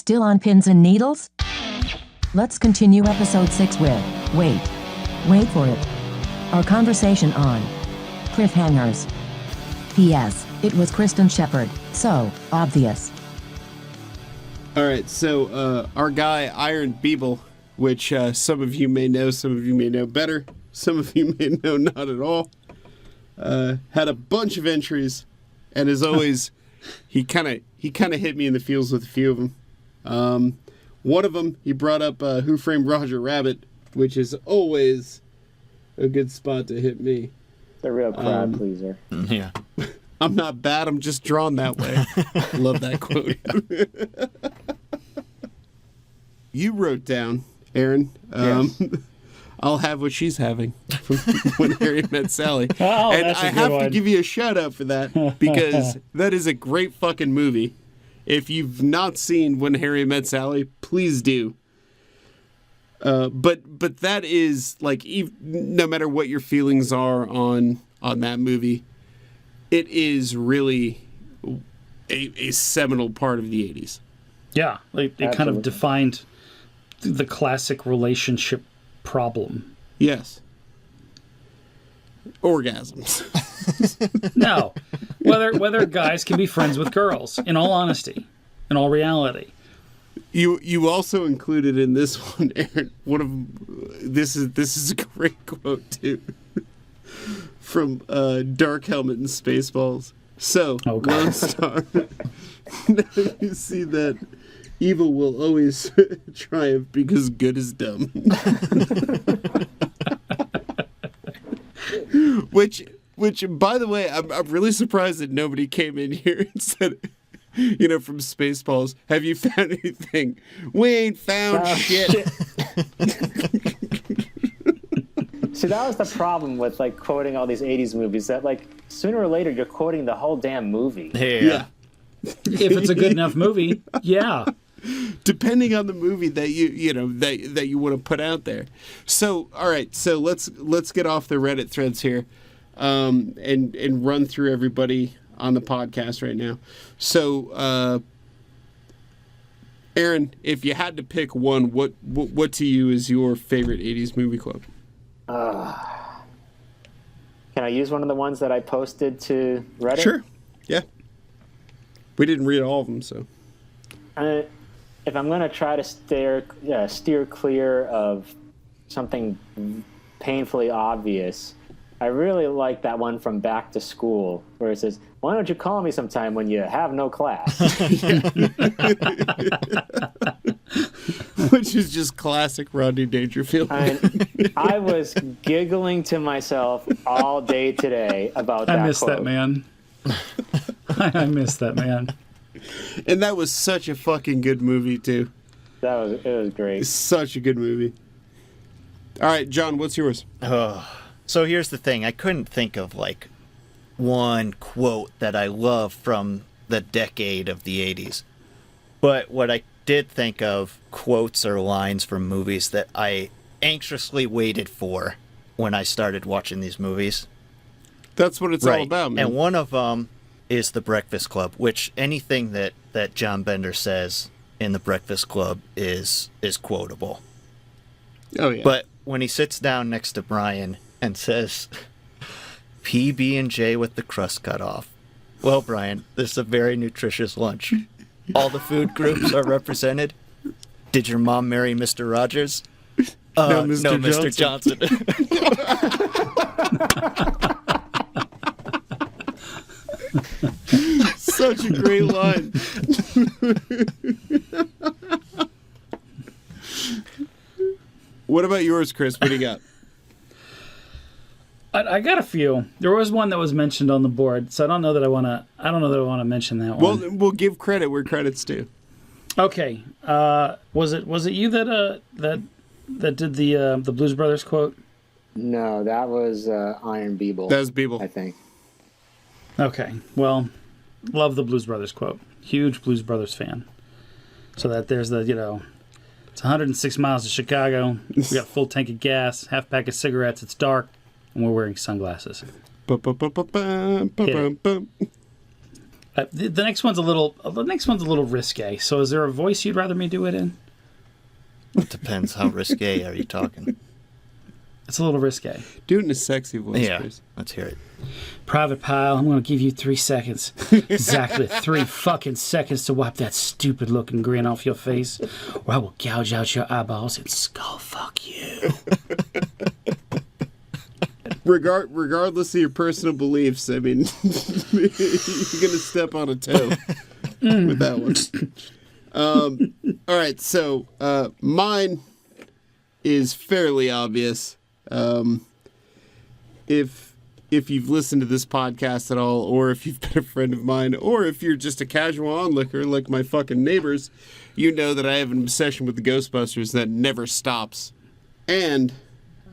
Still on pins and needles? Let's continue episode 6 with, wait for it. Our conversation on Cliffhangers. P.S. It was Kristen Shepard, so obvious. All right, so our guy Iron Beeble, which some of you may know, some of you may know better, some of you may know not at all, had a bunch of entries, and as always, he kind of hit me in the feels with a few of them. One of them, he brought up Who Framed Roger Rabbit, which is always a good spot to hit me. It's a real crowd pleaser. Yeah. I'm not bad, I'm just drawn that way. Love that quote. You wrote down, Aaron, Yes. I'll have what she's having from When Harry Met Sally. Oh, and that's a I good have one. to give you a shout out for that because that is a great fucking movie. If you've not seen When Harry Met Sally, please do. But that is like, no matter what your feelings are on that movie, it is really a seminal part of the 80s. Yeah, like it kind of defined the classic relationship problem. Yes. Orgasms. No, whether guys can be friends with girls. In all honesty, in all reality. You also included in this one, Aaron, this is a great quote too, from Dark Helmet and Spaceballs. So, Lone Star, now you see that evil will always triumph because good is dumb. Which, by the way, I'm really surprised that nobody came in here and said, from Spaceballs, have you found anything? We ain't found shit. See, that was the problem with like quoting all these 80s movies, that like sooner or later you're quoting the whole damn movie. Yeah. If it's a good enough movie, yeah. Depending on the movie that that you want to put out there. So, all right, so let's get off the Reddit threads here, and run through everybody on the podcast right now. So, Aaron, if you had to pick one, what to you is your favorite 80s movie club? Can I use one of the ones that I posted to Reddit? Sure. Yeah. We didn't read all of them, so. If I'm going to try to steer clear of something painfully obvious, I really like that one from Back to School, where it says, "Why don't you call me sometime when you have no class?" Which is just classic Rodney Dangerfield. I was giggling to myself all day today about that I miss quote. that man. I miss that man. And that was such a fucking good movie, too. It was great. It's such a good movie. All right, John, what's yours? So here's the thing. I couldn't think of, like, one quote that I love from the decade of the 80s. But what I did think of, quotes or lines from movies that I anxiously waited for when I started watching these movies. That's what it's all about, man. And one of them is The Breakfast Club, which anything that John Bender says in The Breakfast Club is quotable. Oh, yeah. But when he sits down next to Brian and says, PB&J with the crust cut off. Well, Brian, this is a very nutritious lunch. All the food groups are represented. Did your mom marry Mr. Rogers? No, Mr. Johnson. Such a great line. What about yours, Chris? What do you got? I got a few. There was one that was mentioned on the board, so I don't know that I want to mention that one. Well, we'll give credit where credit's due. Okay. Was it you that did the Blues Brothers quote? No, that was Iron Beeble. That was Beeble, I think. Okay. Well, love the Blues Brothers quote. Huge Blues Brothers fan. So that there's the, it's 106 miles to Chicago. We got a full tank of gas, half pack of cigarettes. It's dark, and we're wearing sunglasses. The next one's a little risque. So is there a voice you'd rather me do it in? Depends how risque are you talking. It's a little risque. Do it in a sexy voice, Yeah, Chris. let's hear it. Private Pile, I'm going to give you 3 seconds. Exactly 3 fucking seconds to wipe that stupid looking grin off your face, or I will gouge out your eyeballs and skull fuck you. Regardless of your personal beliefs, I mean, you're gonna step on a toe with that one. All right, so mine is fairly obvious. If you've listened to this podcast at all, or if you've been a friend of mine, or if you're just a casual onlooker like my fucking neighbors, you know that I have an obsession with the Ghostbusters that never stops. And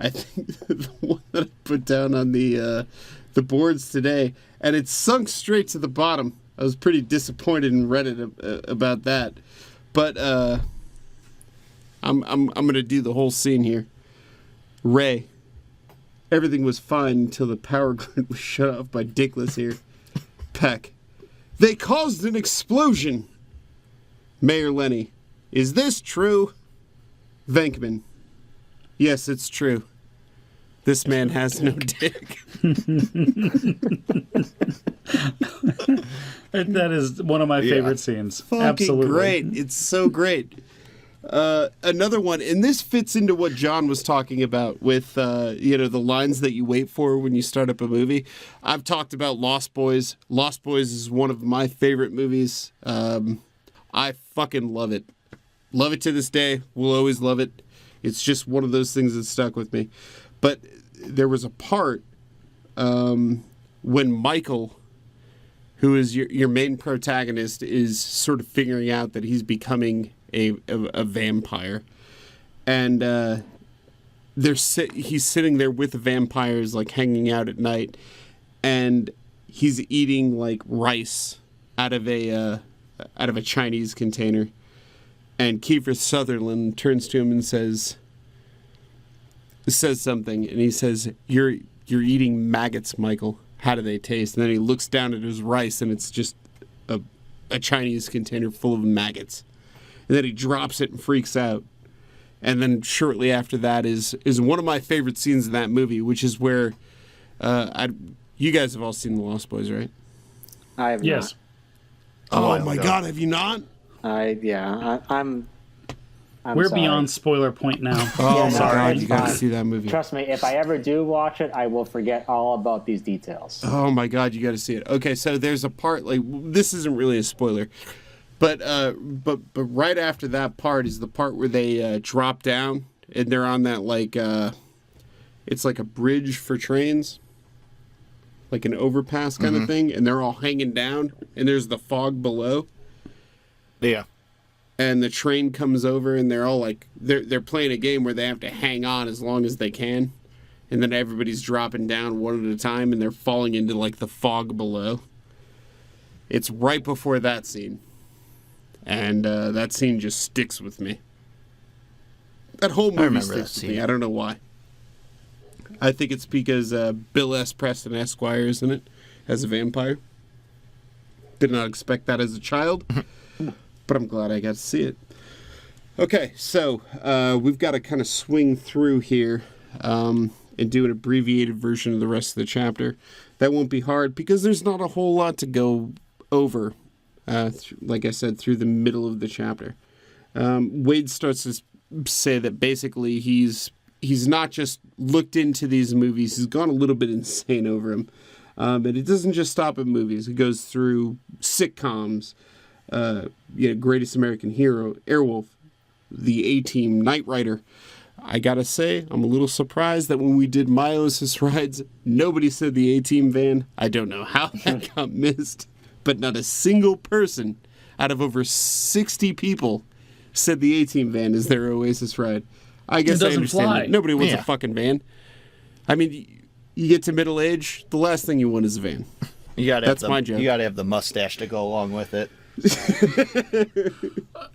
I think the one that I put down on the boards today, and it sunk straight to the bottom. I was pretty disappointed in Reddit about that, but I'm gonna do the whole scene here. Ray. Everything was fine until the power grid was shut off by Dickless here. Peck. They caused an explosion. Mayor Lenny. Is this true? Venkman. Yes, it's true. This man has no dick. That is one of my favorite scenes. Fucking Absolutely. great. It's so great. Another one, and this fits into what John was talking about with, the lines that you wait for when you start up a movie. I've talked about Lost Boys. Lost Boys is one of my favorite movies. I fucking love it. Love it to this day. Will always love it. It's just one of those things that stuck with me. But there was a part when Michael, who is your main protagonist, is sort of figuring out that he's becoming a vampire, and he's sitting there with the vampires, like hanging out at night, and he's eating like rice out of a Chinese container, and Kiefer Sutherland turns to him and says something, and he says, "You're eating maggots, Michael. How do they taste?" And then he looks down at his rice, and it's just a Chinese container full of maggots. And then he drops it and freaks out. And then shortly after that is one of my favorite scenes in that movie, which is where you guys have all seen The Lost Boys, right? I have Yes. Oh my God, have you not? I'm We're sorry. beyond spoiler point now. Oh my sorry, God, it's you got to fine. see that movie. Trust me, if I ever do watch it, I will forget all about these details. Oh my God, you got to see it. Okay, so there's a part, like, this isn't really a spoiler, but right after that part is the part where they drop down and they're on that, like, it's like a bridge for trains, like an overpass kind of thing, and they're all hanging down, and there's the fog below. Yeah. And the train comes over, and they're all like, they're playing a game where they have to hang on as long as they can, and then everybody's dropping down one at a time, and they're falling into like the fog below. It's right before that scene, and that scene just sticks with me. That whole movie remember sticks that with me. scene. I don't know why. I think it's because Bill S. Preston Esquire is in it as a vampire. Did not expect that as a child. But I'm glad I got to see it. Okay, so we've got to kind of swing through here and do an abbreviated version of the rest of the chapter. That won't be hard because there's not a whole lot to go over, like I said, through the middle of the chapter. Wade starts to say that basically he's not just looked into these movies, he's gone a little bit insane over them. But it doesn't just stop at movies. It goes through sitcoms, Greatest American Hero, Airwolf, The A-Team, Knight Rider. I gotta say, I'm a little surprised that when we did Milo's rides, nobody said the A-Team van. I don't know how that got missed, but not a single person out of over 60 people said the A-Team van is their Oasis ride. I guess I doesn't understand fly. that. Nobody wants Yeah. a fucking van. I mean, you get to middle age, the last thing you want is a van. You gotta That's have my joke. You gotta have the mustache to go along with it.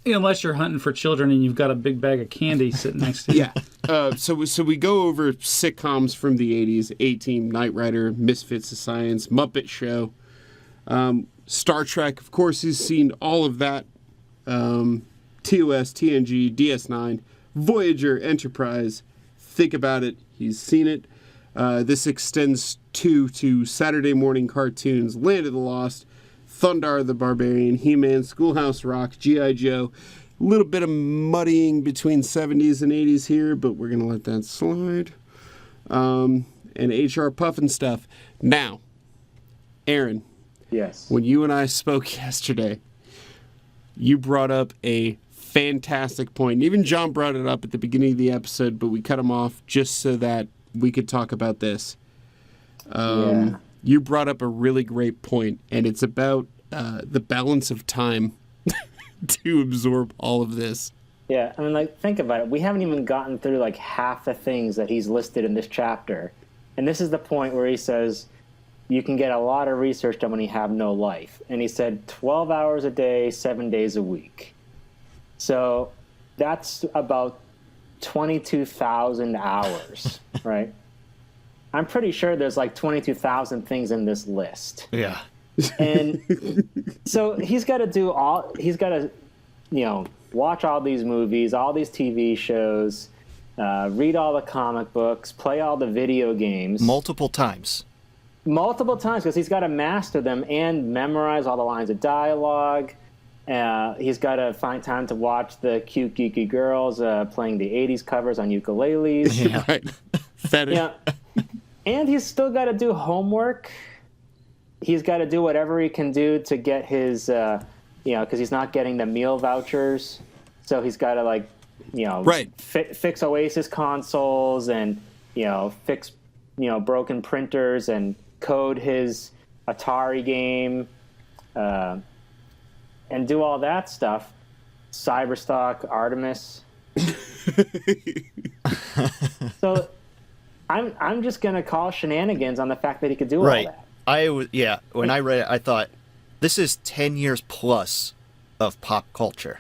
Unless you're hunting for children and you've got a big bag of candy sitting next to you. Yeah. So we go over sitcoms from the 80s, A-Team, Knight Rider, Misfits of Science, Muppet Show. Star Trek, of course, he's seen all of that. TOS, TNG, DS9, Voyager, Enterprise. Think about it. He's seen it. This extends to Saturday morning cartoons, Land of the Lost, Thundar the Barbarian, He-Man, Schoolhouse Rock, G.I. Joe. A little bit of muddying between 70s and 80s here, but we're going to let that slide. And HR Puffin stuff. Now, Aaron. Yes. When you and I spoke yesterday, you brought up a fantastic point. And even John brought it up at the beginning of the episode, but we cut him off just so that we could talk about this. Yeah. You brought up a really great point, and it's about the balance of time to absorb all of this. Yeah, I mean, like, think about it. We haven't even gotten through, like, half the things that he's listed in this chapter. And this is the point where he says, you can get a lot of research done when you have no life. And he said 12 hours a day, 7 days a week. So that's about 22,000 hours, right? I'm pretty sure there's like 22,000 things in this list. Yeah. And so he's got to, watch all these movies, all these TV shows, read all the comic books, play all the video games. Multiple times, because he's got to master them and memorize all the lines of dialogue. He's got to find time to watch the cute, geeky girls playing the 80s covers on ukuleles. Yeah. Right. Fetish. Yeah. And he's still got to do homework. He's got to do whatever he can do to get his, because he's not getting the meal vouchers. So he's got to, like, Right. fix Oasis consoles and, fix, broken printers and code his Atari game and do all that stuff. Cyberstock, Artemis. So I'm just going to call shenanigans on the fact that he could do all right? that. When I read it, I thought this is 10 years plus of pop culture.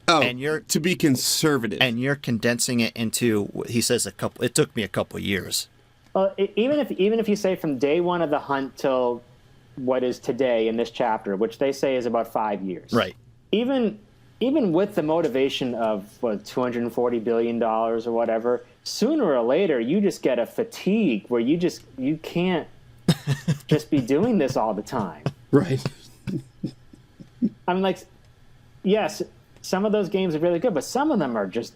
Oh, and you're to be conservative. And you're condensing it into, he says, it took me a couple of years. Well, even if you say from day one of the hunt till what is today in this chapter, which they say is about 5 years. Right. Even with the motivation of $240 billion or whatever, sooner or later you just get a fatigue where you can't just be doing this all the time. Right. I mean, like, yes, some of those games are really good, but some of them are just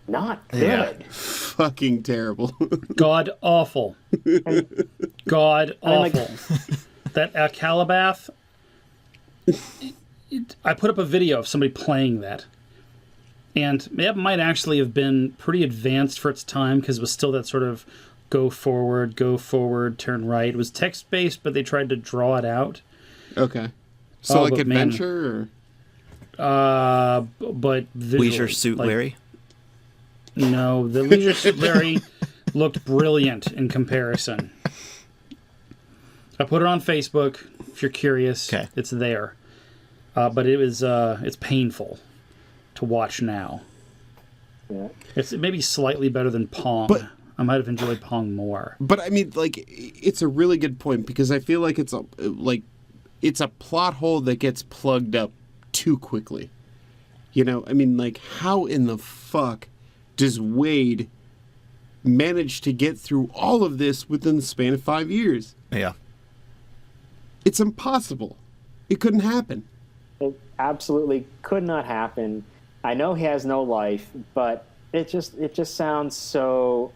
not good. Yeah. Fucking terrible. God awful. God like- awful. That Calabath, I put up a video of somebody playing that. And it might actually have been pretty advanced for its time because it was still that sort of go forward, turn right. It was text-based, but they tried to draw it out. Okay. So, like, but adventure? Or? But visually, Leisure Suit like, Larry? No, the Leisure Suit Larry looked brilliant in comparison. I put it on Facebook. If you're curious, okay. It's there. But it's painful to watch now. Yeah. It's maybe slightly better than Pong. But- I might have enjoyed Pong more. But I mean, like, it's a really good point because I feel like it's a plot hole that gets plugged up too quickly. I mean, like, how in the fuck does Wade manage to get through all of this within the span of 5 years? Yeah. It's impossible. It couldn't happen. It absolutely could not happen. I know he has no life, but it just sounds so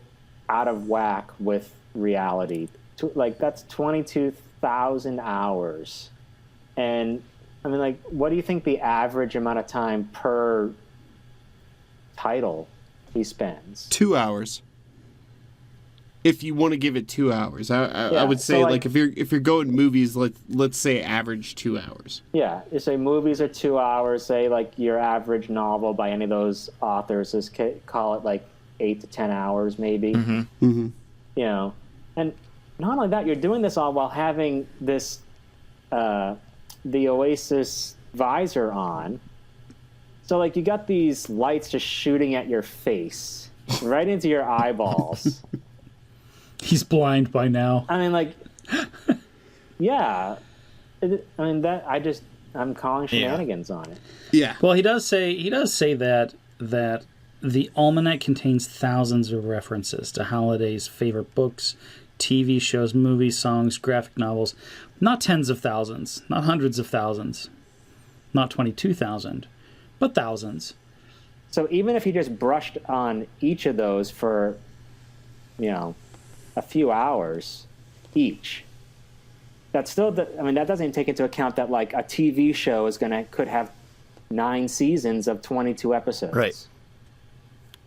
out of whack with reality. Like, that's 22,000 hours. And I mean, like, what do you think the average amount of time per title he spends? 2 hours. If you want to give it 2 hours, I would say, so, like, if you're going movies, let's say average 2 hours. Yeah, you say movies are 2 hours. Say, like, your average novel by any of those authors is, call it like 8 to 10 hours, maybe. Mm-hmm. Mm-hmm. And not only that, you're doing this all while having this the Oasis visor on. So, like, you got these lights just shooting at your face, right into your eyeballs. He's blind by now. I mean, like, yeah. I mean, I'm calling shenanigans on it. Yeah. Well, he does say that the almanac contains thousands of references to Halliday's favorite books, TV shows, movies, songs, graphic novels. Not tens of thousands, not hundreds of thousands, not 22,000, but thousands. So even if he just brushed on each of those for, a few hours each, that's still that doesn't even take into account that like a TV show could have 9 seasons of 22 episodes. Right.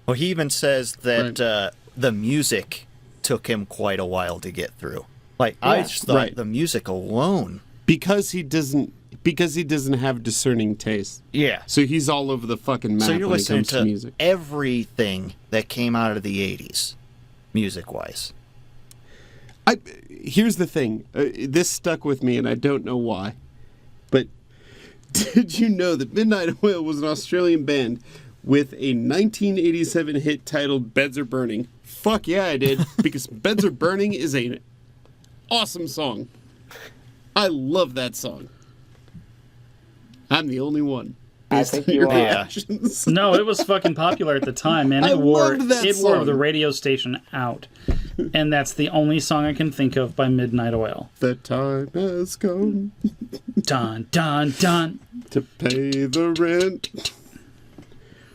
Well, he even says that the music took him quite a while to get through. Like, I just thought the music alone. Because he doesn't have discerning taste. Yeah. So he's all over the fucking map So you're when it listening comes to music. everything that came out of the 80s, music-wise. Here's the thing. This stuck with me, and I don't know why. But did you know that Midnight Oil was an Australian band with a 1987 hit titled Beds Are Burning? Fuck yeah, I did. Because Beds Are Burning is an awesome song. I love that song. I'm the only one. I think you are. Reactions. No, it was fucking popular at the time, man. It wore the radio station out. And that's the only song I can think of by Midnight Oil. The time has come Dun, dun, dun. to pay the rent.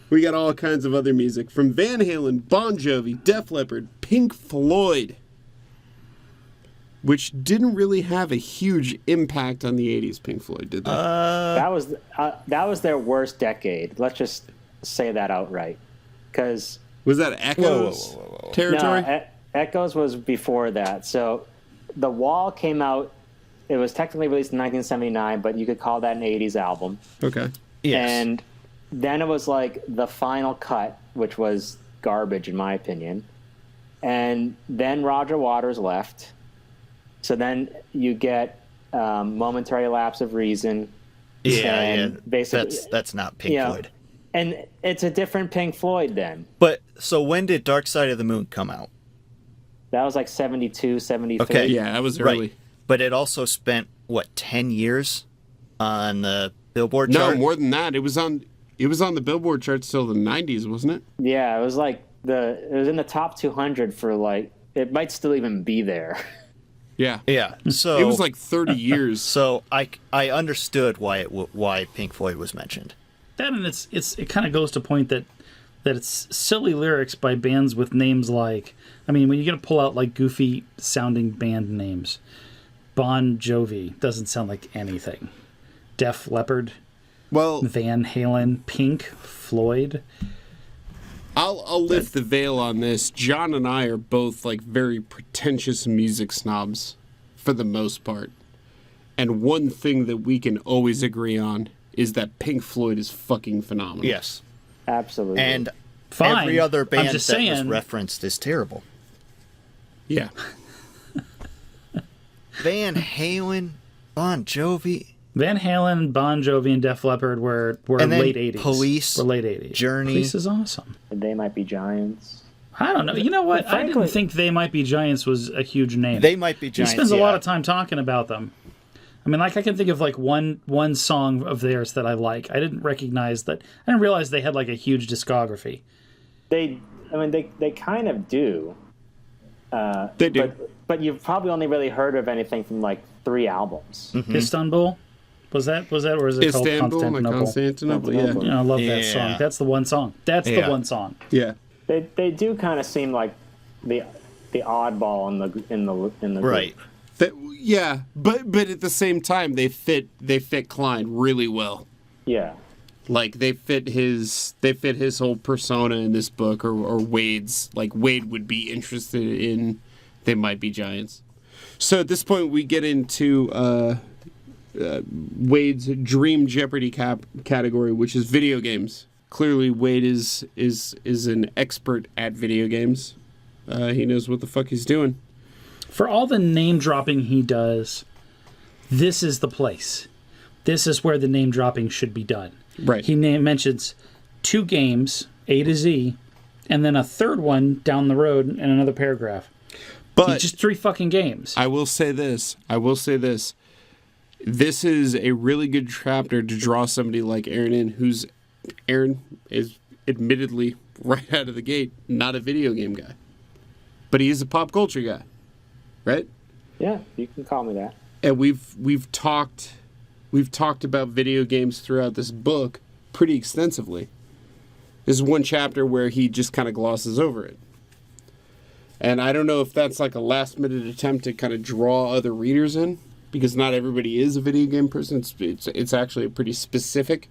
We got all kinds of other music from Van Halen, Bon Jovi, Def Leppard, Pink Floyd, which didn't really have a huge impact on the 80s, Pink Floyd, did they? That was their worst decade. Let's just say that outright. Because Was that Echoes territory? no, Echoes was before that. So The Wall came out. It was technically released in 1979, but you could call that an 80s album. Okay. Yes. And then it was like The Final Cut, which was garbage in my opinion. And then Roger Waters left. So then you get Momentary Lapse of Reason. Yeah. Basically, That's not Pink Floyd. And it's a different Pink Floyd then. But, so when did Dark Side of the Moon come out? That was like 72, 73. Okay. Yeah, that was early. Right. But it also spent, 10 years on the Billboard No, chart? more than that. It was on the Billboard charts till the 90s, wasn't it? Yeah, it was like it was in the top 200 for like, it might still even be there. Yeah. Yeah. So It was like 30 years. So I understood why Pink Floyd was mentioned. That and it kind of goes to point that it's silly lyrics by bands with names like, when you're going to pull out like goofy sounding band names, Bon Jovi doesn't sound like anything. Def Leppard, Well, Van Halen, Pink Floyd. I'll lift the veil on this. John and I are both like very pretentious music snobs for the most part. And one thing that we can always agree on is that Pink Floyd is fucking phenomenal. Yes. Absolutely. And Fine. every other band I'm just that was saying. referenced is terrible. Yeah. Van Halen, Bon Jovi, Van Halen, Bon Jovi, and Def Leppard were and then late 80s. Police, Were late 80s. Journey. Police is awesome. They Might Be Giants. I don't know. You know what? I didn't Frankly- think They Might Be Giants was a huge name. They Might Be He Giants. spends a yeah. lot of time talking about them. I can think of like one song of theirs that I like. I didn't recognize that. I didn't realize they had like a huge discography. They kind of do. They do. But you've probably only really heard of anything from like 3 albums. Istanbul, was that, or is it Istanbul, called like Constantinople? Constantinople, yeah. I love that Yeah. song. That's the one song. That's the Yeah. one song. Yeah. They do kind of seem like the oddball in the group. Right. Yeah, but at the same time they fit Klein really well. Yeah. Like they fit his whole persona in this book, or Wade's. Like Wade would be interested in They Might Be Giants. So at this point we get into Wade's Dream Jeopardy category, which is video games. Clearly Wade is an expert at video games. He knows what the fuck he's doing. For all the name dropping he does, this is the place. This is where the name dropping should be done. Right. He mentions 2 games, A to Z, and then a third one down the road in another paragraph. But Just 3 fucking games. I will say this. this is a really good chapter to draw somebody like Aaron in, Aaron is admittedly right out of the gate not a video game guy, but he is a pop culture guy, right? Yeah, you can call me that. And we've talked about video games throughout this book pretty extensively. This is one chapter where he just kind of glosses over it. And I don't know if that's like a last-minute attempt to kind of draw other readers in, because not everybody is a video game person. It's actually a pretty specific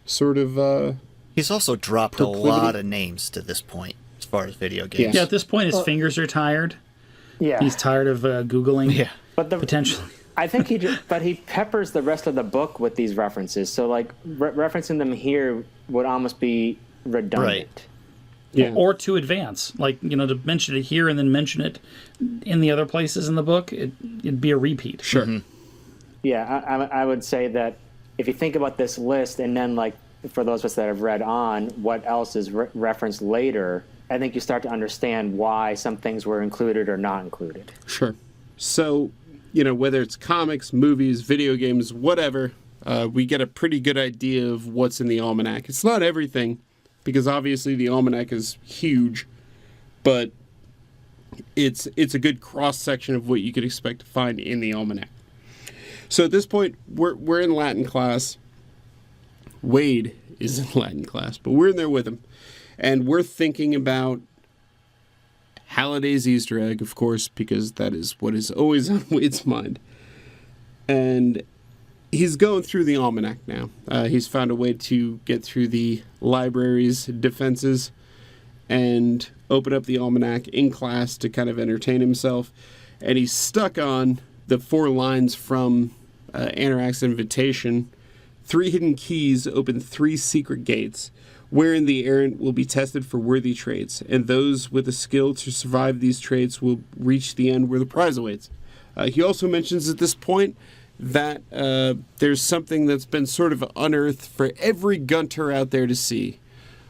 sort of... He's also dropped proclivity. a lot of names to this point as far as video games. Yeah, at this point, his fingers are tired. Yeah. He's tired of Googling. Yeah. But potentially. I think he peppers the rest of the book with these references. So, like, referencing them here would almost be redundant. Right. Yeah. Or to advance. Like, to mention it here and then mention it in the other places in the book, it'd be a repeat. Sure. Mm-hmm. Yeah, I would say that if you think about this list and then, like, for those of us that have read on, what else is referenced later, I think you start to understand why some things were included or not included. Sure. So, whether it's comics, movies, video games, whatever, we get a pretty good idea of what's in the almanac. It's not everything, because obviously the almanac is huge, but it's a good cross-section of what you could expect to find in the almanac. So at this point, we're in Latin class. Wade is in Latin class, but we're in there with him. And we're thinking about Halliday's Easter egg, of course, because that is what is always on Wade's mind. And he's going through the almanac now. He's found a way to get through the library's defenses and open up the almanac in class to kind of entertain himself. And he's stuck on the 4 lines from Anorak's invitation. 3 hidden keys open 3 secret gates, wherein the errant will be tested for worthy traits, and those with the skill to survive these traits will reach the end where the prize awaits. He also mentions at this point that there's something that's been sort of unearthed for every gunter out there to see,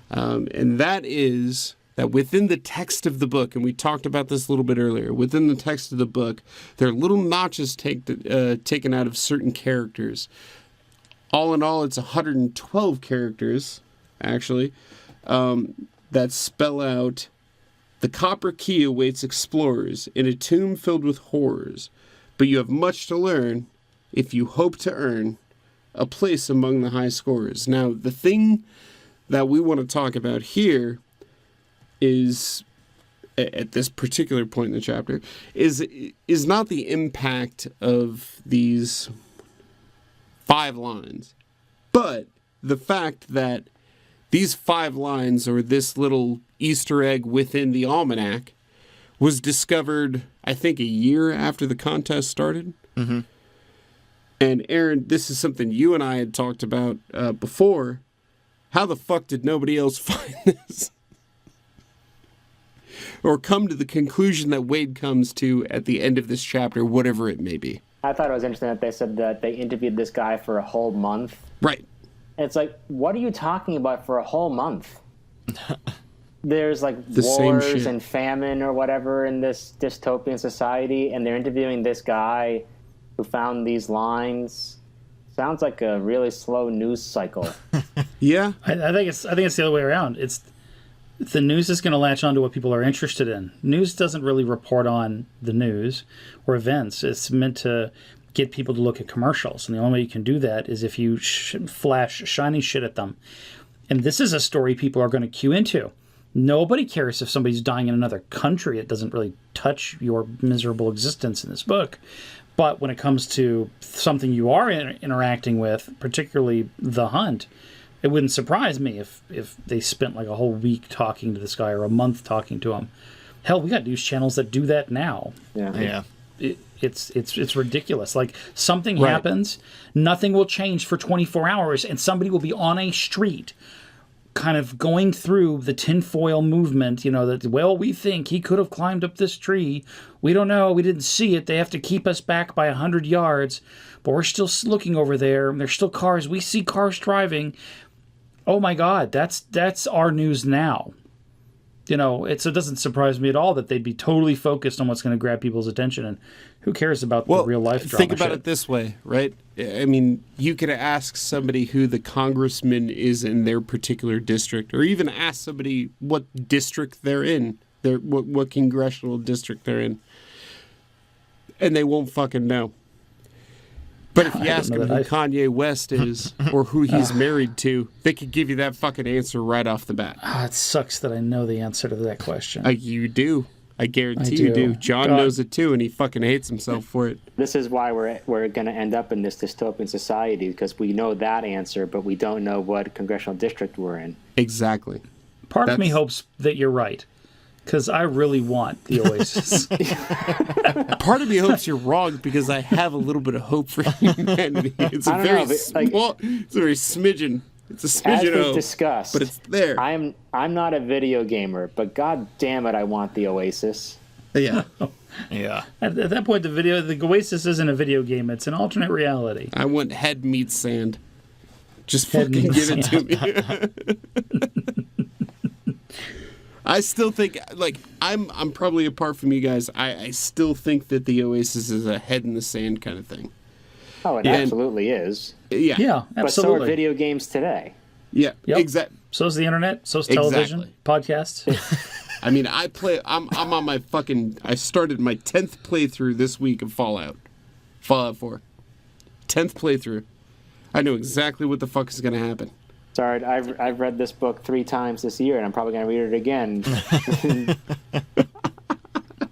and that is that within the text of the book, and we talked about this a little bit earlier, within the text of the book, there are little notches taken out of certain characters. All in all, it's 112 characters, actually, that spell out, the copper key awaits explorers in a tomb filled with horrors, but you have much to learn if you hope to earn a place among the high scorers. Now, the thing that we want to talk about here is, at this particular point in the chapter, is not the impact of these 5 lines, but the fact that these 5 lines, or this little Easter egg within the almanac, was discovered, I think, a year after the contest started. Mm-hmm. And Aaron, this is something you and I had talked about before. How the fuck did nobody else find this? Or come to the conclusion that Wade comes to at the end of this chapter, whatever it may be. I thought it was interesting that they said that they interviewed this guy for a whole month. Right. And it's like, what are you talking about for a whole month? There's like The same shit. wars and famine or whatever in this dystopian society, and they're interviewing this guy who found these lines. Sounds like a really slow news cycle. Yeah. I think it's the other way around. It's the news is going to latch on to what people are interested in. News doesn't really report on the news or events. It's meant to get people to look at commercials, and the only way you can do that is if you flash shiny shit at them. And this is a story people are going to cue into. Nobody cares if somebody's dying in another country. It doesn't really touch your miserable existence in this book. But when it comes to something you are interacting with, particularly the hunt, it wouldn't surprise me if they spent like a whole week talking to this guy or a month talking to him. Hell, we got news channels that do that now. Yeah. It's ridiculous. Like, something Right. happens, nothing will change for 24 hours, and somebody will be on a street kind of going through the tinfoil movement, that, well, we think he could have climbed up this tree. We don't know. We didn't see it. They have to keep us back by 100 yards, but we're still looking over there. There's still cars. We see cars driving. Oh my God, that's our news now. it doesn't surprise me at all that they'd be totally focused on what's going to grab people's attention, and who cares about the real life drama? Think about it this way, right? I mean, you could ask somebody who the congressman is in their particular district, or even ask somebody what district they're in, what congressional district they're in, and they won't fucking know. But if you ask them who Kanye West is or who he's married to, they could give you that fucking answer right off the bat. It sucks that I know the answer to that question. You do. I guarantee you do. John knows it too, and he fucking hates himself for it. This is why we're going to end up in this dystopian society, because we know that answer, but we don't know what congressional district we're in. Exactly. Part of me hopes that you're right, because I really want the Oasis. Part of me hopes you're wrong, because I have a little bit of hope for humanity. It's a very small, it's a very smidgen. It's a smidgen. As we've discussed, but it's there. I'm not a video gamer, but god damn it, I want the Oasis. Yeah. Yeah. At that point, the Oasis isn't a video game; it's an alternate reality. I want head meets sand. Just fucking give it to me. I still think, I'm probably apart from you guys. I still think that the Oasis is a head in the sand kind of thing. Oh, it absolutely is. Yeah. Yeah, absolutely. But so are video games today. Yeah, yep. Exactly. So's the internet. So's television, podcasts. I mean, I'm on my fucking. I started my 10th playthrough this week of Fallout 4. 10th playthrough. I know exactly what the fuck is gonna happen. Sorry, I've read this book 3 times this year, and I'm probably gonna read it again.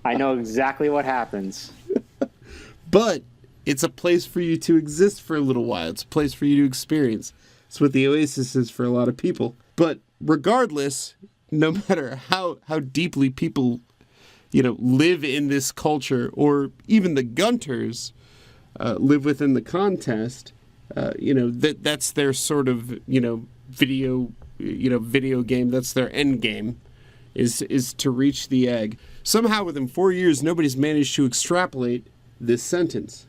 I know exactly what happens. But it's a place for you to exist for a little while. It's a place for you to experience. It's what the Oasis is for a lot of people. But regardless, no matter how deeply people, live in this culture, or even the Gunters live within the contest, that's their sort of, video game. That's their end game, is to reach the egg. Somehow within 4 years, nobody's managed to extrapolate this sentence.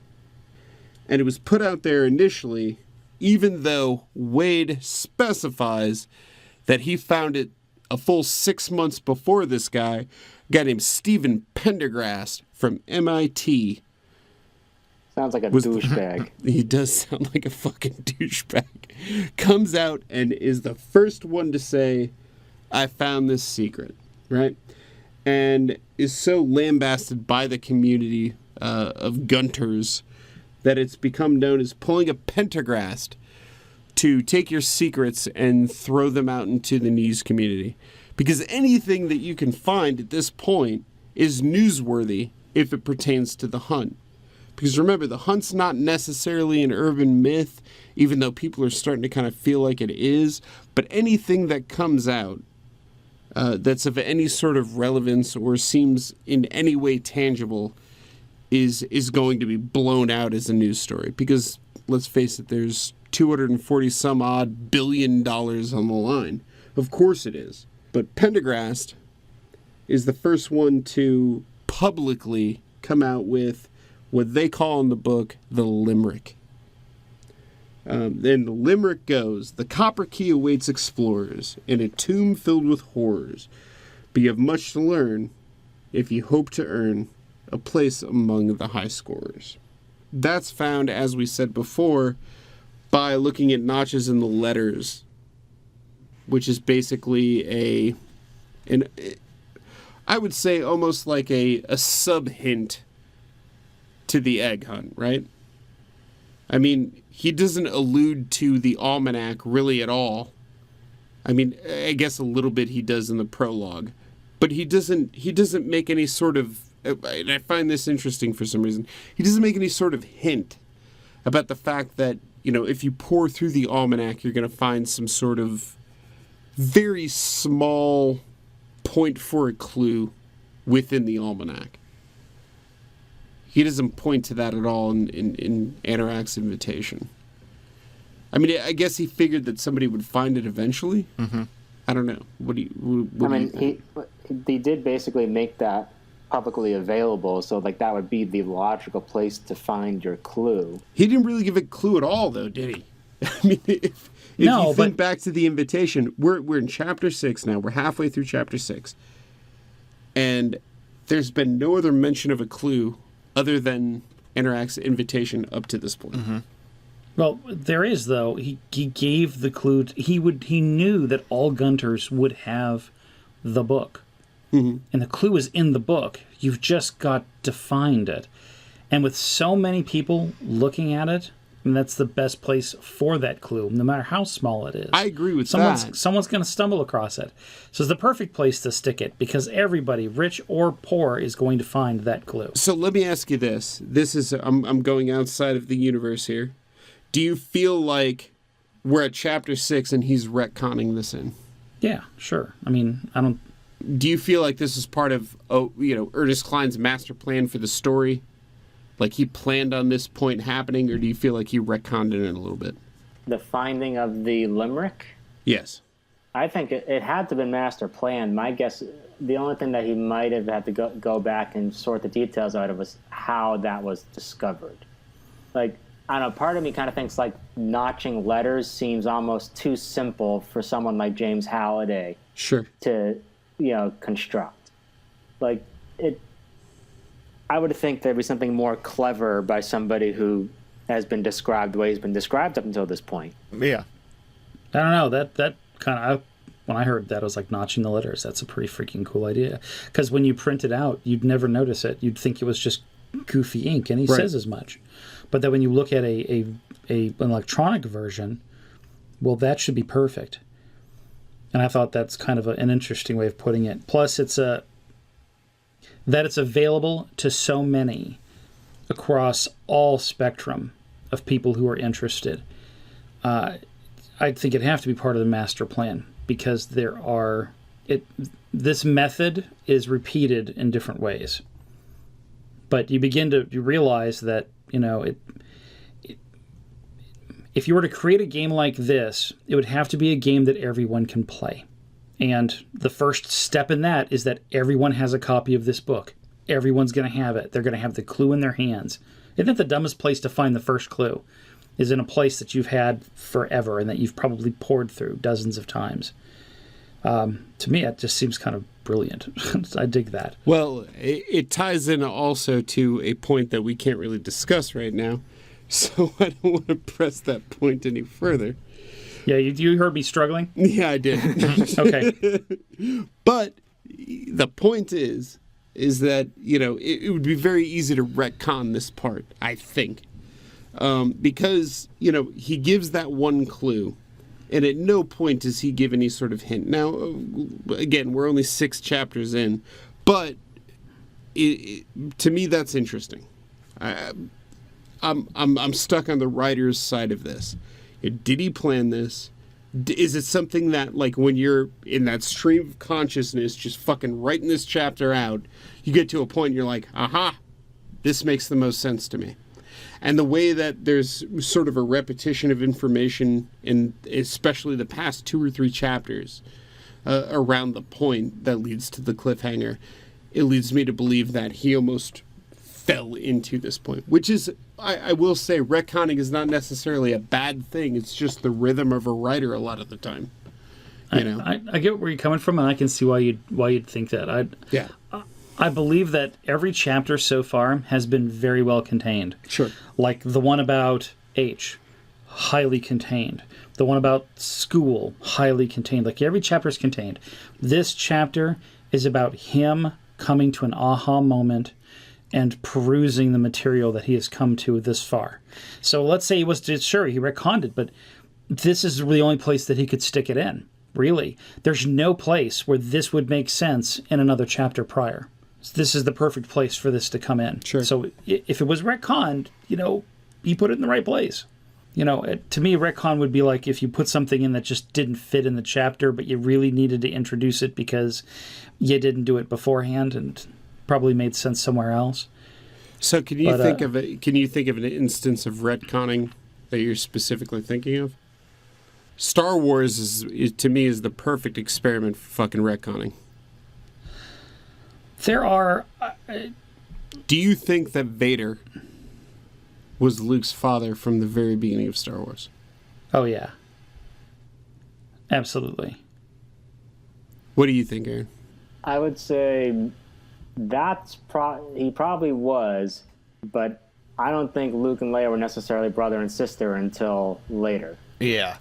And it was put out there initially, even though Wade specifies that he found it a full 6 months before this guy, a guy named Stephen Pendergrast from MIT. Sounds like a douchebag. He does sound like a fucking douchebag. Comes out and is the first one to say, I found this secret, right? And is so lambasted by the community of Gunters that it's become known as pulling a Pendergrast to take your secrets and throw them out into the news community. Because anything that you can find at this point is newsworthy if it pertains to the hunt. Because remember, the hunt's not necessarily an urban myth, even though people are starting to kind of feel like it is. But anything that comes out that's of any sort of relevance or seems in any way tangible is going to be blown out as a news story. Because, let's face it, there's 240 some odd billion dollars on the line. Of course it is. But Pendergrast is the first one to publicly come out with what they call in the book the limerick. Then the limerick goes, the copper key awaits explorers in a tomb filled with horrors, but you have much to learn if you hope to earn a place among the high scorers. That's found, as we said before, by looking at notches in the letters, which is basically I would say almost like a sub-hint to the egg hunt, right? I mean, he doesn't allude to the almanac really at all. I mean, I guess a little bit he does in the prologue, but he doesn't make any sort of, and I find this interesting for some reason, he doesn't make any sort of hint about the fact that, if you pour through the almanac, you're going to find some sort of very small point for a clue within the almanac. He doesn't point to that at all in Anorak's invitation. I mean, I guess he figured that somebody would find it eventually. Mm-hmm. I don't know. What do you think? He did basically make that publicly available, so that would be the logical place to find your clue. He didn't really give a clue at all, though, did he? I mean, if No, you think but- back to the invitation, we're in chapter 6 now. We're halfway through chapter 6. And there's been no other mention of a clue other than Enterac's invitation up to this point. Mm-hmm. Well, there is though. He gave the clue. He knew that all Gunters would have the book, and the clue is in the book. You've just got to find it. And with so many people looking at it, I mean, that's the best place for that clue, no matter how small it is. I agree with someone's that. Someone's going to stumble across it. So it's the perfect place to stick it because everybody, rich or poor, is going to find that clue. So let me ask you this. This is I'm going outside of the universe here. Do you feel like we're at chapter 6 and he's retconning this in? Yeah, sure. I mean, I don't. Do you feel like this is part of Ernest Cline's master plan for the story? Like he planned on this point happening, or do you feel like he retconned it in a little bit? The finding of the limerick? Yes. I think it had to have been master planned. My guess, the only thing that he might have had to go back and sort the details out of was how that was discovered. Like, I don't know, part of me kind of thinks like notching letters seems almost too simple for someone like James Halliday Sure. to, construct. Like, I would think there'd be something more clever by somebody who has been described the way he's been described up until this point. Yeah. I don't know. That kind of. When I heard that, I was like, notching the letters. That's a pretty freaking cool idea. Because when you print it out, you'd never notice it. You'd think it was just goofy ink, and he Right. says as much. But then when you look at an electronic version, well, that should be perfect. And I thought that's kind of an interesting way of putting it. Plus, it's available to so many across all spectrum of people who are interested. I think it'd have to be part of the master plan because this method is repeated in different ways. But you begin to realize that, if you were to create a game like this, it would have to be a game that everyone can play. And the first step in that is that everyone has a copy of this book. Everyone's going to have it. They're going to have the clue in their hands. Isn't that the dumbest place to find the first clue? Is in a place that you've had forever and that you've probably poured through dozens of times. To me, it just seems kind of brilliant. I dig that. Well, it ties in also to a point that we can't really discuss right now. So I don't want to press that point any further. Yeah, you heard me struggling? Yeah, I did. Okay. But the point is that, it would be very easy to retcon this part, I think. Because, he gives that one clue, and at no point does he give any sort of hint. Now, again, we're only 6 chapters in, but to me, that's interesting. I'm stuck on the writer's side of this. Did he plan this? Is it something that, like, when you're in that stream of consciousness, just fucking writing this chapter out, you get to a point and you're like, aha, this makes the most sense to me. And the way that there's sort of a repetition of information in especially the past 2 or 3 chapters around the point that leads to the cliffhanger, it leads me to believe that he almost fell into this point, which is, I will say, retconning is not necessarily a bad thing. It's just the rhythm of a writer a lot of the time. I get where you're coming from, and I can see why you'd think that. Yeah. I believe that every chapter so far has been very well contained. Sure. Like the one about H, highly contained. The one about school, highly contained. Like every chapter is contained. This chapter is about him coming to an aha moment and perusing the material that he has come to this far. So let's say he retconned it, but this is the only place that he could stick it in, really. There's no place where this would make sense in another chapter prior. This is the perfect place for this to come in. Sure. So if it was retconned, he put it in the right place. To me, retcon would be like if you put something in that just didn't fit in the chapter, but you really needed to introduce it because you didn't do it beforehand and probably made sense somewhere else. So can you think of an instance of retconning that you're specifically thinking of? Star Wars is to me is the perfect experiment for fucking retconning. There are. Do you think that Vader was Luke's father from the very beginning of Star Wars? Oh yeah. Absolutely. What do you think, Aaron? I would say he probably was, but I don't think Luke and Leia were necessarily brother and sister until later. Yeah,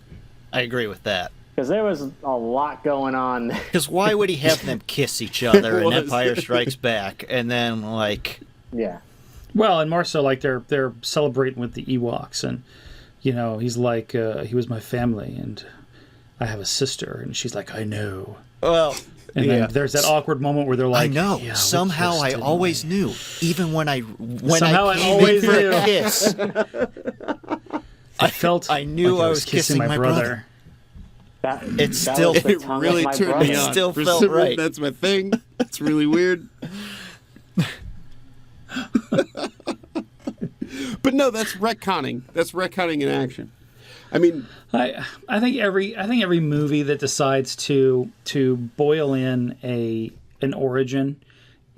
I agree with that. Because there was a lot going on. Because why would he have them kiss each other in was. Empire Strikes Back, and then Yeah. Well, and more so, like they're celebrating with the Ewoks, and he's like, he was my family, and I have a sister, and she's like, I know. well, And then there's that awkward moment where they're like, I know. Yeah, we Somehow kissed, I didn't always we?" knew, even when I Somehow I came always in for knew. a kiss. I knew like I was kissing my brother. It still- was the It tongue really of my turned brother. me on. Still For felt some reason, right. That's my thing. That's really weird. But no, that's retconning. That's retconning in action. I mean, I think every movie that decides to boil in an origin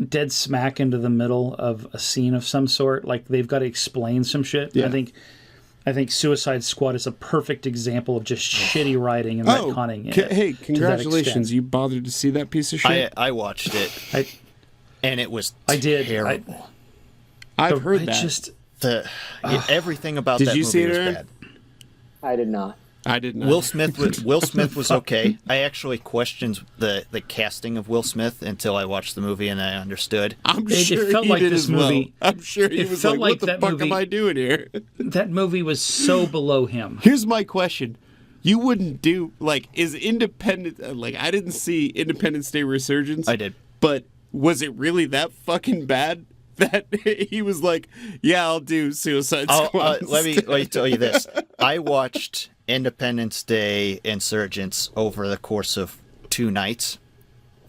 dead smack into the middle of a scene of some sort, like they've got to explain some shit. Yeah. I think Suicide Squad is a perfect example of just shitty writing and retconning. hey, to that congratulations! extent. You bothered to see that piece of shit? I watched it, and it was I did. terrible. I've heard I that. just Everything about Did that you movie see it, was Aaron? bad. I did not. I did not. Will Smith was okay. I actually questioned the casting of Will Smith until I watched the movie and I understood. I'm It sure felt he like did this as well. movie- I'm sure he it was felt like, like "What the that fuck movie- am I doing here?" that movie was so below him. Here's my question: you wouldn't do is Independent? I didn't see Independence Day Resurgence. I did. But was it really that fucking bad that he was like, "Yeah, I'll do Suicide Squad"? Let me tell you this. I watched Independence Day Insurgents over the course of 2 nights.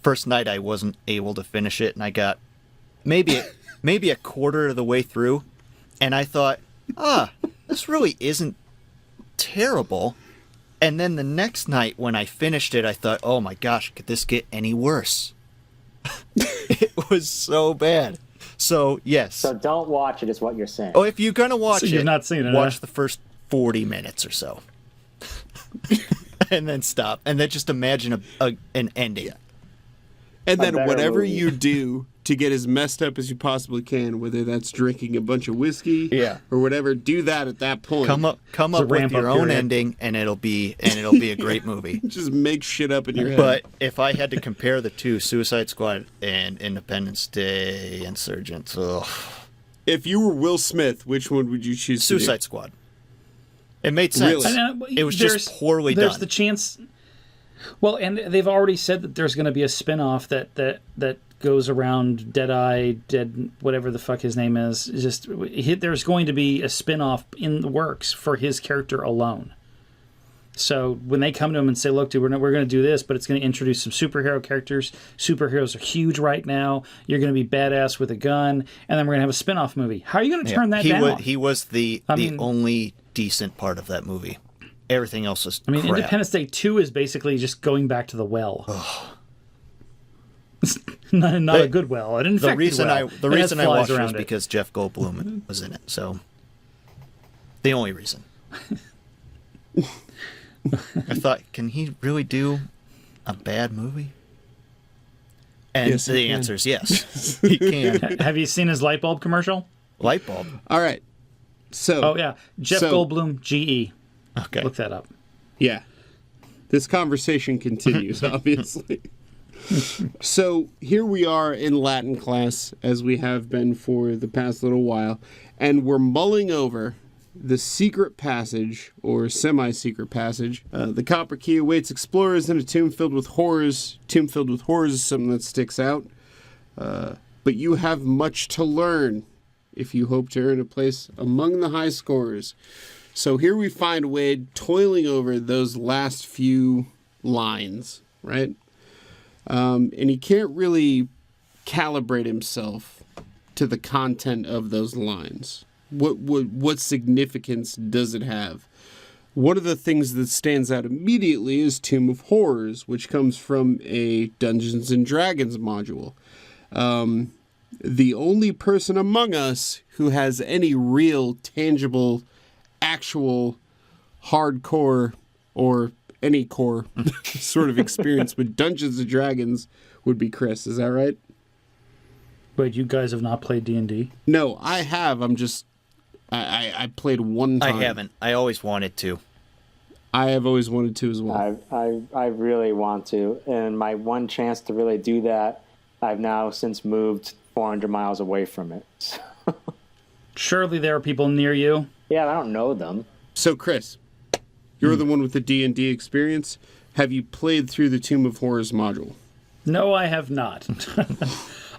First night I wasn't able to finish it, and I got maybe a quarter of the way through, and I thought, this really isn't terrible. And then the next night when I finished it, I thought, oh my gosh, could this get any worse? It was so bad. So, yes. So don't watch it, is what you're saying. Oh, if you're gonna watch So it, you've not seen it, watch huh? the first 40 minutes or so, and then stop, and then just imagine an ending. And then better whatever movie. you do to get as messed up as you possibly can, whether that's drinking a bunch of whiskey, or whatever, do that at that point. Come up a with ramp-up your own period. ending, and it'll be a great movie. Just make shit up in your head. But if I had to compare the two, Suicide Squad and Independence Day Insurgents, if you were Will Smith, which one would you choose? Suicide Squad. It made sense. Really? It was just poorly There's done. the chance. Well, and they've already said that there's going to be a spin-off that goes around Deadeye, whatever the fuck his name is. There's going to be a spin-off in the works for his character alone. So when they come to him and say, look, dude, we're going to do this, but it's going to introduce some superhero characters. Superheroes are huge right now. You're going to be badass with a gun, and then we're going to have a spin-off movie. How are you going to turn that down? He was the only decent part of that movie. Everything else is crap. Independence Day 2 is basically just going back to the well. not a good well. An infected The reason well. I It has watched flies it was around it. because Jeff Goldblum was in it. So the only reason. I thought, can he really do a bad movie? And Yes, he the can. answer is yes. He can. Have you seen his light bulb commercial? Light bulb. All right. So. Oh yeah, Jeff So- Goldblum, GE. Okay. Look that up. Yeah. This conversation continues, obviously. So here we are in Latin class, as we have been for the past little while, and we're mulling over the secret passage, or semi-secret passage. The copper key awaits explorers in a tomb filled with horrors. Tomb filled with horrors is something that sticks out. But you have much to learn if you hope to earn a place among the high scorers. So here we find Wade toiling over those last few lines, right? And he can't really calibrate himself to the content of those lines. What significance does it have? One of the things that stands out immediately is Tomb of Horrors, which comes from a Dungeons and Dragons module. The only person among us who has any real, tangible, actual hardcore or any core sort of experience with Dungeons and Dragons would be Chris. Is that right? Wait, you guys have not played D&D? No, I have. I'm just... I played one time. I haven't. I always wanted to. I have always wanted to as well. I really want to, and my one chance to really do that, I've now since moved 400 miles away from it. So. Surely there are people near you. Yeah, I don't know them. So, Chris, you're the one with the D&D experience. Have you played through the Tomb of Horrors module? No, I have not.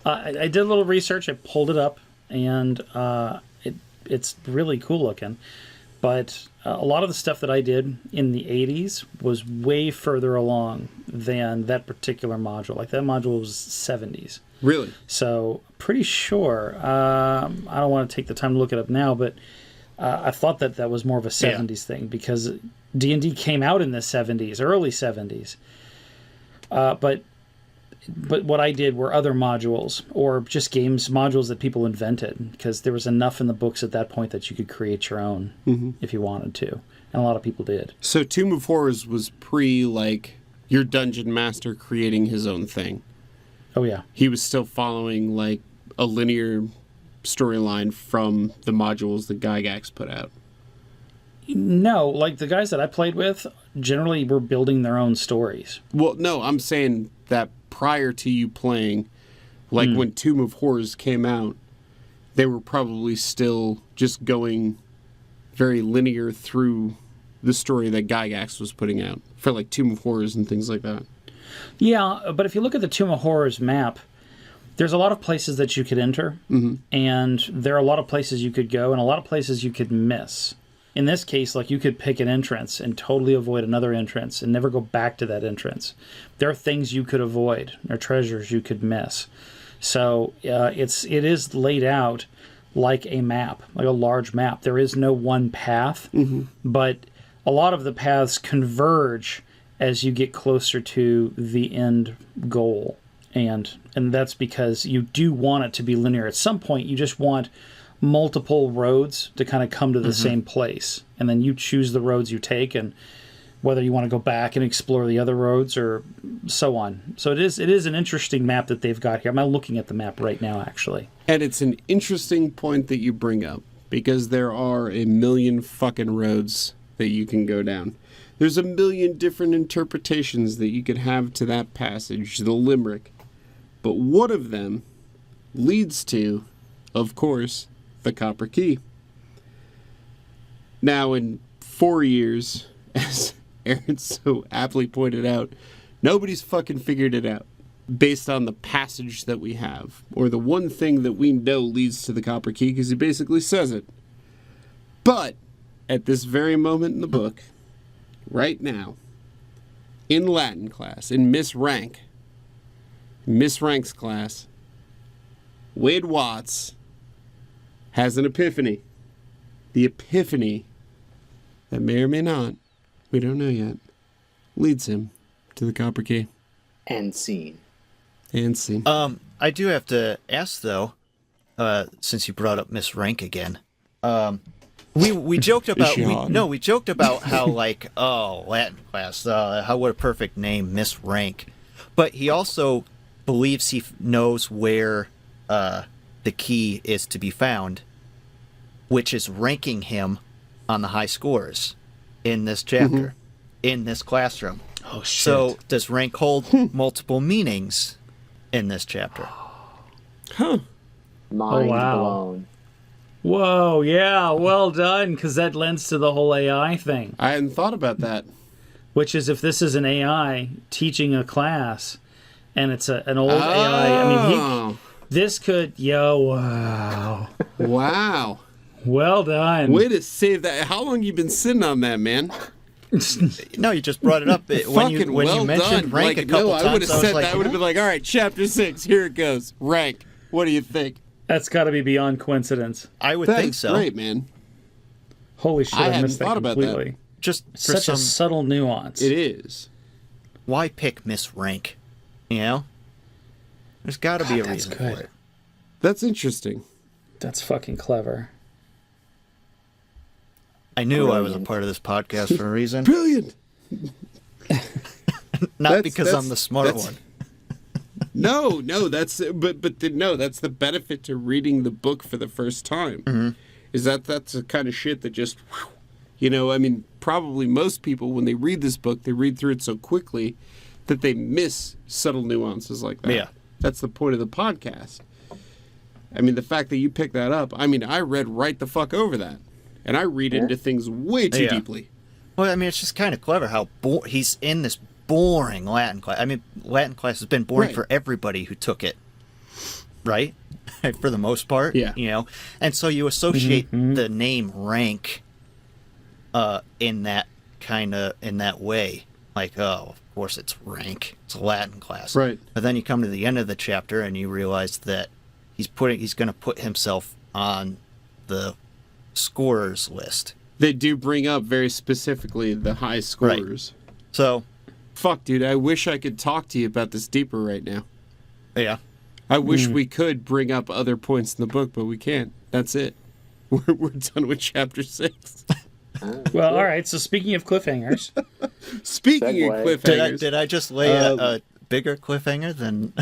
I did a little research. I pulled it up, and it's really cool looking. But a lot of the stuff that I did in the 80s was way further along than that particular module. Like, that module was 70s. Really? So, pretty sure. I don't want to take the time to look it up now, but I thought that was more of a 70s thing, because D&D came out in the 70s, early 70s. But what I did were other modules, or just games modules that people invented, because there was enough in the books at that point that you could create your own if you wanted to, and a lot of people did. So Tomb of Horrors was pre, like, your dungeon master creating his own thing. Oh, yeah. He was still following, like, a linear storyline from the modules that Gygax put out. No, like, the guys that I played with generally were building their own stories. Well, no, I'm saying that prior to you playing, like when Tomb of Horrors came out, they were probably still just going very linear through the story that Gygax was putting out for, like, Tomb of Horrors and things like that. Yeah, but if you look at the Tomb of Horrors map, there's a lot of places that you could enter, and there are a lot of places you could go, and a lot of places you could miss. In this case, like, you could pick an entrance and totally avoid another entrance and never go back to that entrance. There are things you could avoid, or treasures you could miss. So it is laid out like a map, like a large map. There is no one path, but a lot of the paths converge as you get closer to the end goal. And that's because you do want it to be linear. At some point, you just want multiple roads to kind of come to the same place, and then you choose the roads you take, and whether you want to go back and explore the other roads or so on. So it is an interesting map that they've got here. I'm looking at the map right now, actually. And it's an interesting point that you bring up, because there are a million fucking roads that you can go down. There's a million different interpretations that you could have to that passage, the limerick. But one of them leads to, of course, the Copper Key. Now, in 4 years, as Aaron so aptly pointed out, nobody's fucking figured it out based on the passage that we have, or the one thing that we know leads to the Copper Key, because he basically says it. But at this very moment in the book, right now, in Latin class, in Miss Rank's class, Wade Watts has an epiphany. The epiphany that may or may not, we don't know yet, leads him to the Copper Key. And scene. And scene. I do have to ask, though, since you brought up Miss Rank again. We joked about we joked about how, like, Latin class, what a perfect name, Miss Rank. But he also believes he knows where the key is to be found, which is ranking him on the high scores in this chapter, in this classroom. Oh, shit. So does rank hold multiple meanings in this chapter? Huh. Mind wow. blown. Whoa, yeah, well done, because that lends to the whole AI thing. I hadn't thought about that. Which is, if this is an AI teaching a class, and it's an old AI, I mean, this could, wow. Wow. Well done. Way to save that. How long you been sitting on that, man? No, you just brought it up when you mentioned rank like, a couple times. I would have said like, that. I would have been like, all right, chapter 6, here it goes. Rank. What do you think? That's got to be beyond coincidence. I would That's think so. great, man. Holy shit, I hadn't missed that thought about completely. that. Just for Such a subtle nuance. It is. Why pick Miss Rank? You know? There's got to be a that's reason good. for it. That's interesting. That's fucking clever. I knew I was a Brilliant. part of this podcast for a reason. Brilliant. Not because I'm the smart that's- one. No, that's that's the benefit to reading the book for the first time. Mm-hmm. Is that's the kind of shit that just, you know, I mean, probably most people when they read this book, they read through it so quickly that they miss subtle nuances like that. Yeah. That's the point of the podcast. I mean, the fact that you picked that up, I mean, I read right the fuck over that. And I read into things way too Yeah. deeply. Well, I mean, it's just kind of clever how he's in this boring Latin class. I mean, Latin class has been boring Right. for everybody who took it, right? For the most part, Yeah. You know, and so you associate the name rank, in that way, like, oh, of course it's rank. It's a Latin class, Right. But then you come to the end of the chapter and you realize that he's going to put himself on the scorers list. They do bring up very specifically the high scorers. So, Fuck, dude, I wish I could talk to you about this deeper right now. yeah. I wish we could bring up other points in the book, but we can't. That's it. We're done with chapter 6. Well, all right. So speaking of cliffhangers, Speaking Segue. of cliffhangers, Did I just lay a bigger cliffhanger than...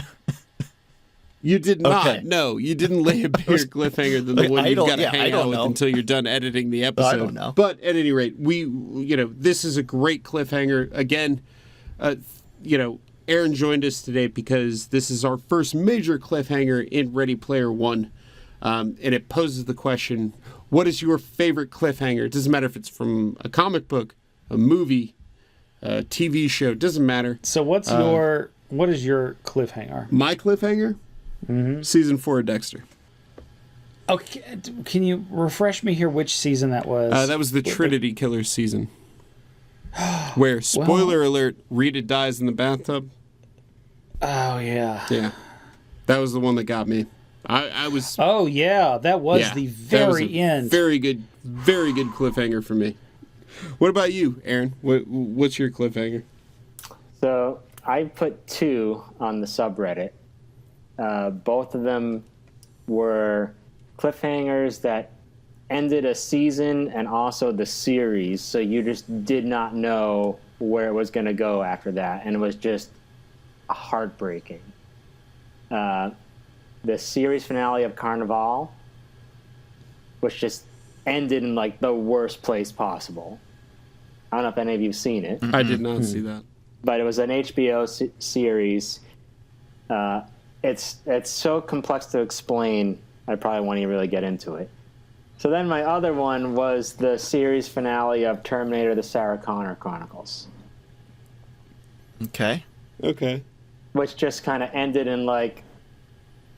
you did not. Okay. No, you didn't lay a bigger cliffhanger than the Okay, one I you've don't- got to yeah, I hang don't out with know. until you're done editing the episode. don't know. But at any rate, this is a great cliffhanger. Again, Aaron joined us today because this is our first major cliffhanger in Ready Player One. And it poses the question, what is your favorite cliffhanger? It doesn't matter if it's from a comic book, a movie, a TV show, it doesn't matter. so what is your cliffhanger? My cliffhanger? Season 4 of Dexter. Okay, can you refresh me here? Which season that was? That was the Trinity Killer season. Where, spoiler alert, Rita dies in the bathtub. Oh yeah. Yeah. That was the one that got me. I was... Oh yeah, that was yeah, the that was very a end. Very good cliffhanger for me. What about you, Aaron? What's your cliffhanger? So I put 2 on the subreddit. Both of them were cliffhangers that ended a season and also the series, so you just did not know where it was going to go after that, and it was just heartbreaking. The series finale of Carnival, which just ended in like the worst place possible. I don't know if any of you've seen it. I did not see that. But it was an HBO series. It's so complex to explain, I probably won't even really get into it. So then my other one was the series finale of Terminator: The Sarah Connor Chronicles, Okay. Okay. which just kind of ended in like,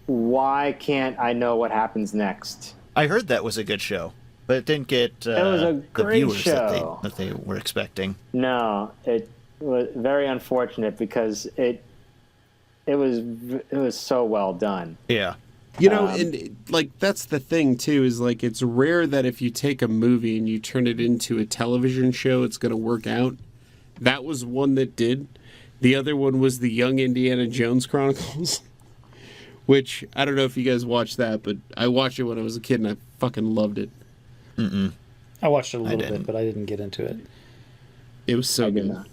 why can't I know what happens next? I heard that was a good show, but it didn't get was a the great viewers show. that they were expecting. No, it was very unfortunate because it was so well done. Yeah. You know, and like that's the thing too, is like it's rare that if you take a movie and you turn it into a television show, it's going to work out. That was one that did. The other one was the Young Indiana Jones Chronicles, which I don't know if you guys watched that, but I watched it when I was a kid and I fucking loved it. I watched it a little didn't. bit, but I didn't get into it. It was so I did good. not.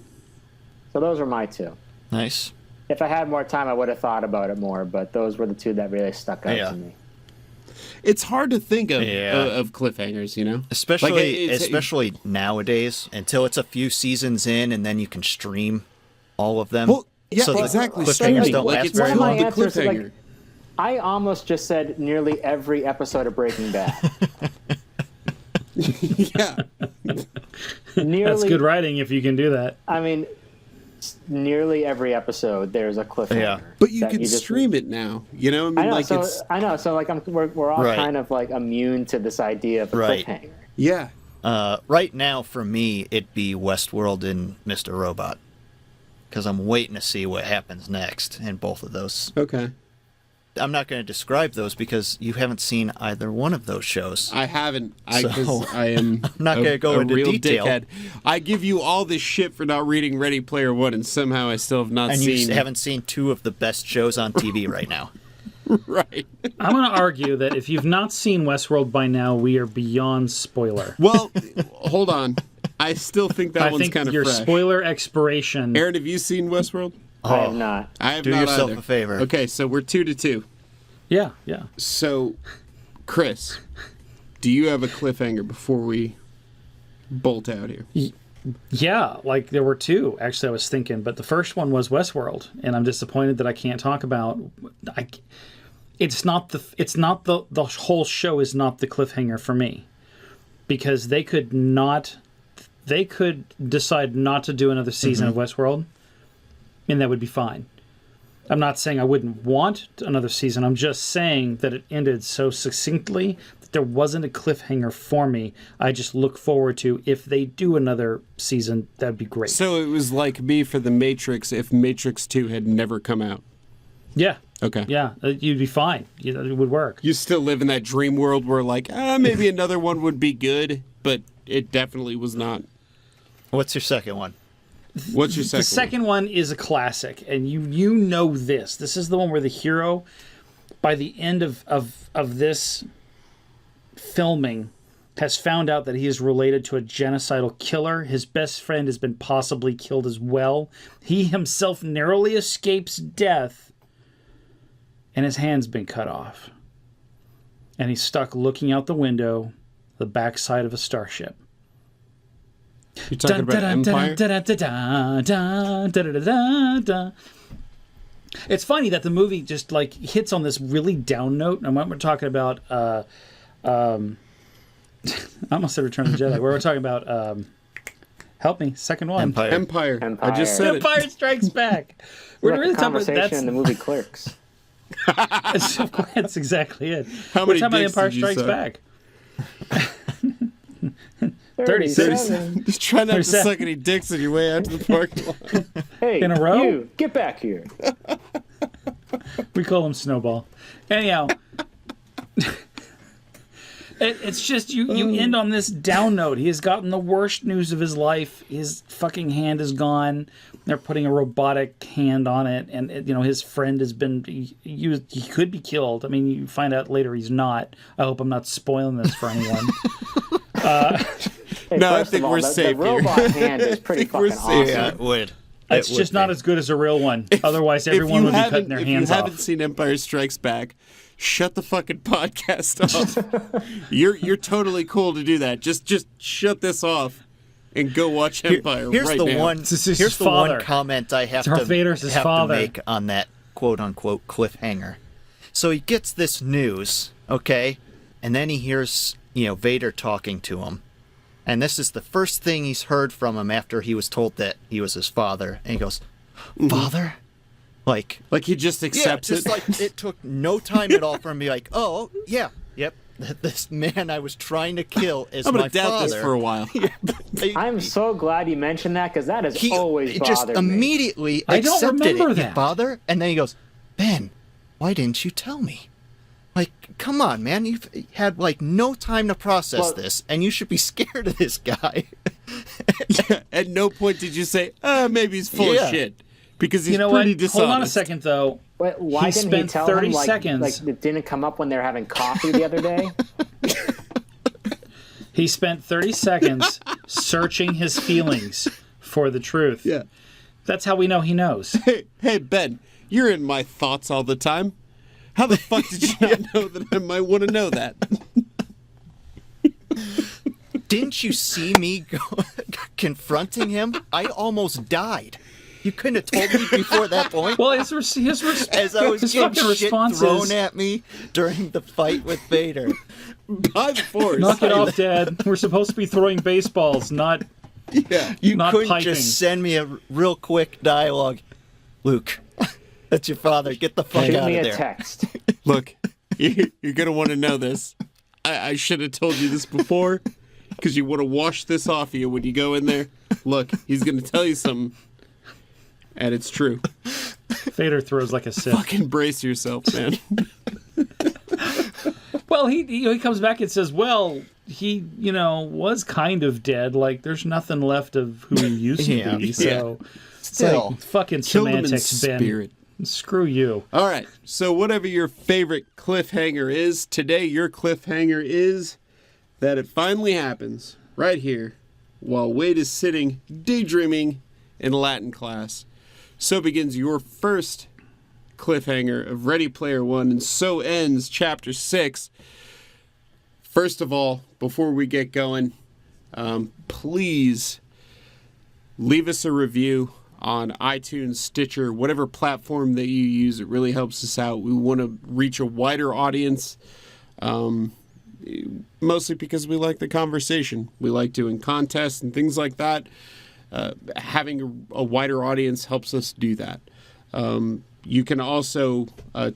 So those were my 2. Nice. If I had more time, I would have thought about it more, but those were the 2 that really stuck out Yeah. to me. It's hard to think of Yeah. of cliffhangers, you know, Especially Like, it's- especially nowadays, until it's a few seasons in and then you can stream all of them. Well, yeah, so the exactly. cliffhangers Streaming, don't like, last it's very One of my long. the answers is, like, cliffhanger. I almost just said nearly every episode of Breaking Bad. Yeah, Nearly, That's good writing if you can do that. I mean, nearly every episode there's a cliffhanger. Yeah. but you that can just- stream it now. You know, I mean, I know. like So it's I know. So like we're all Right. kind of like immune to this idea of a Right. cliffhanger. yeah. Right now, for me, it'd be Westworld and Mr. Robot. Because I'm waiting to see what happens next in both of those. Okay. I'm not going to describe those because you haven't seen either one of those shows. I haven't. So, I am not gonna go a into real detail. dickhead. I give you all this shit for not reading Ready Player One, and somehow I still have not And seen. you haven't seen 2 of the best shows on TV right now. Right. I'm going to argue that if you've not seen Westworld by now, we are beyond spoiler. Well, hold on. I still think that I one's think kind of your fresh. spoiler expiration. Aaron, have you seen Westworld? I have not. I have Do not yourself either. a favor. Okay, so we're 2-2. Yeah. So, Chris, do you have a cliffhanger before we bolt out here? Yeah, like there were two, actually, I was thinking. But the first one was Westworld, and I'm disappointed that I can't talk about... It's not the whole show is not the cliffhanger for me. Because they could decide not to do another season of Westworld, and that would be fine. I'm not saying I wouldn't want another season. I'm just saying that it ended so succinctly that there wasn't a cliffhanger for me. I just look forward to, if they do another season, that'd be great. So it was like me for The Matrix if Matrix 2 had never come out. Yeah. Okay. Yeah, you'd be fine. It would work. You still live in that dream world where, like, maybe another one would be good, but it definitely was not. What's your second one? What's your second The second one is a classic, and you know this. This is the one where the hero, by the end of this filming, has found out that he is related to a genocidal killer. His best friend has been possibly killed as well. He himself narrowly escapes death, and his hand's been cut off. And he's stuck looking out the window, the backside of a starship. You're talking about Empire? It's funny that the movie just like hits on this really down note. And when we're talking about, I almost said Return of the Jedi. We're talking about, help me, second one. Empire. Empire. I just said Empire Strikes Back. We're Like really the talking about conversation in the movie Clerks. That's exactly it. How We're many talking about dicks Empire did you Strikes suck? Back. 37. Just try not to 37. suck any dicks on your way out to the parking lot. Hey, In a row? you, get back here. We call him Snowball. Anyhow, it's just you end on this down note. He has gotten the worst news of his life. His fucking hand is gone. They're putting a robotic hand on it, and his friend has been used. He could be killed. I mean, you find out later he's not. I hope I'm not spoiling this for anyone. Hey, No, I first think of all, we're the safe here. robot hand is pretty I think we're fucking safe. awesome. Yeah, it would. It's just not as good as a real one. Otherwise, everyone would be cutting their hands If you haven't off. seen Empire Strikes Back, shut the fucking podcast off. You're totally cool to do that. Just shut this off and go watch Empire Here's right the now. one. This is his Here's the father. one comment I have Darth to Vader's his have father. to make on that quote unquote cliffhanger. So he gets this news, okay, and then he hears Vader talking to him, and this is the first thing he's heard from him after he was told that he was his father, and he goes, "Father." Like Like he just accepts just it. like it took no time at all for him to be like, oh yeah, yep, this man I was trying to kill is I'm my gonna doubt father. this for a while. I'm so glad you mentioned that because that has He always just bothered me. immediately I don't accepted remember it, that. father, and then he goes, Ben, why didn't you tell me? Like, come on, man, you've had like no time to process Well- this, and you should be scared of this guy. At no point did you say, maybe he's full Yeah. of shit. Because he's You know what? pretty dishonest. Hold on a second, though. Wait, why He didn't he spent tell 30 him like seconds. it didn't come up when they were having coffee the other day? He spent 30 seconds searching his feelings for the truth. Yeah. That's how we know he knows. Hey, Ben, you're in my thoughts all the time. How the fuck did you not know that I might want to know that? Didn't you see me confronting him? I almost died. You couldn't have told me before that point. Well, As I was his getting fucking shit response thrown is, at me during the fight with Vader. By the Force. knock it off, Dad. We're supposed to be throwing baseballs, not... Yeah. You Not couldn't piping. just send me a real quick dialogue. Luke, that's your father. Get the fuck Shoot out me of a there. text. Look, you're going to want to know this. I should have told you this before because you want to wash this off of you when you go in there. Look, he's going to tell you something. And it's true. Vader throws like a sieve. Fucking brace yourself, man. Well, he comes back and says, well, he, was kind of dead. Like, there's nothing left of who he used to Yeah, be. yeah. So, Still. it's like fucking Killed him in semantics, Ben. spirit. Screw you. All right. So whatever your favorite cliffhanger is, today your cliffhanger is that it finally happens right here while Wade is sitting daydreaming in Latin class. So begins your first cliffhanger of Ready Player One, and so ends Chapter 6. First of all, before we get going, please leave us a review on iTunes, Stitcher, whatever platform that you use. It really helps us out. We want to reach a wider audience, mostly because we like the conversation. We like doing contests and things like that. Having a wider audience helps us do that. You can also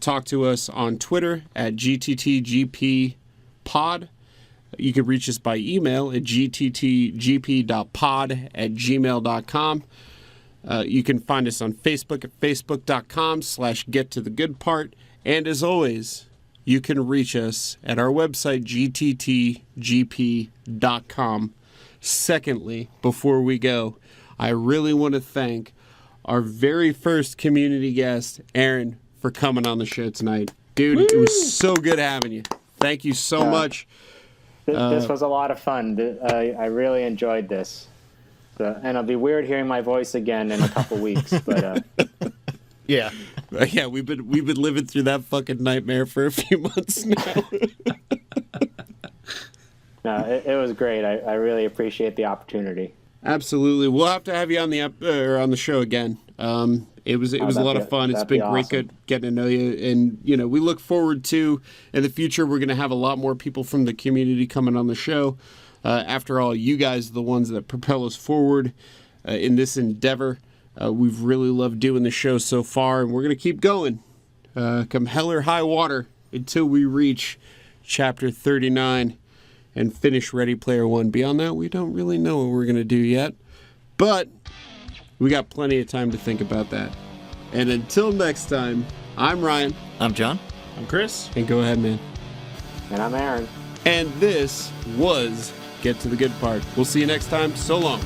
talk to us on Twitter at GTTGPpod. You can reach us by email at gttgp.pod@gmail.com. You can find us on Facebook at facebook.com/gettothegoodpart. And as always, you can reach us at our website, gttgp.com. Secondly, before we go, I really want to thank our very first community guest, Aaron, for coming on the show tonight. Dude, It was so good having you. Thank you so much. This was a lot of fun. I really enjoyed this. And it'll be weird hearing my voice again in a couple weeks, but Yeah. Yeah, we've been living through that fucking nightmare for a few months now. no, it was great. I really appreciate the opportunity. Absolutely, we'll have to have you on the show again. It was a lot of fun. It's been great getting to know you, and we look forward to in the future. We're going to have a lot more people from the community coming on the show. After all, you guys are the ones that propel us forward in this endeavor. We've really loved doing the show so far, and we're going to keep going, come hell or high water, until we reach Chapter 39 and finish Ready Player One. Beyond that, we don't really know what we're going to do yet, but we got plenty of time to think about that. And until next time, I'm Ryan. I'm John. I'm Chris. And go ahead, man. And I'm Aaron. And this was Get to the Good Part. We'll see you next time. So long.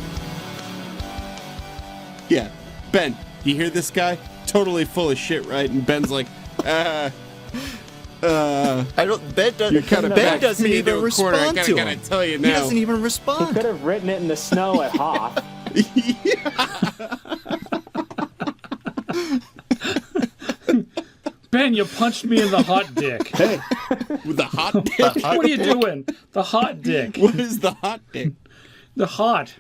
Yeah, Ben, you hear this guy? Totally full of shit, right? And Ben's like, I don't. Ben doesn't even respond to him. I gotta tell you now. He doesn't even He respond. could have written it in the snow at Hoth. Ben, you punched me in the hot dick. Hey, with the hot dick? What are you doing? The hot dick. What is the hot dick? The hot.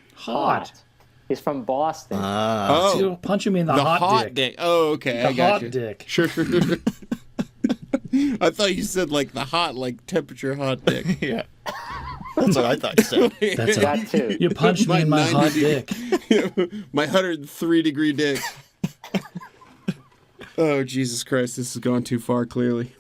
He's from Boston. Oh, You're punching me in the the hot dick. Oh, okay, I The got hot you. dick. Sure. I thought you said like the hot, like temperature hot dick. Yeah. That's what I thought you said. That's that too. You punched me in my 90 hot degree- dick. My 103-degree dick. Oh, Jesus Christ, this has gone too far, clearly.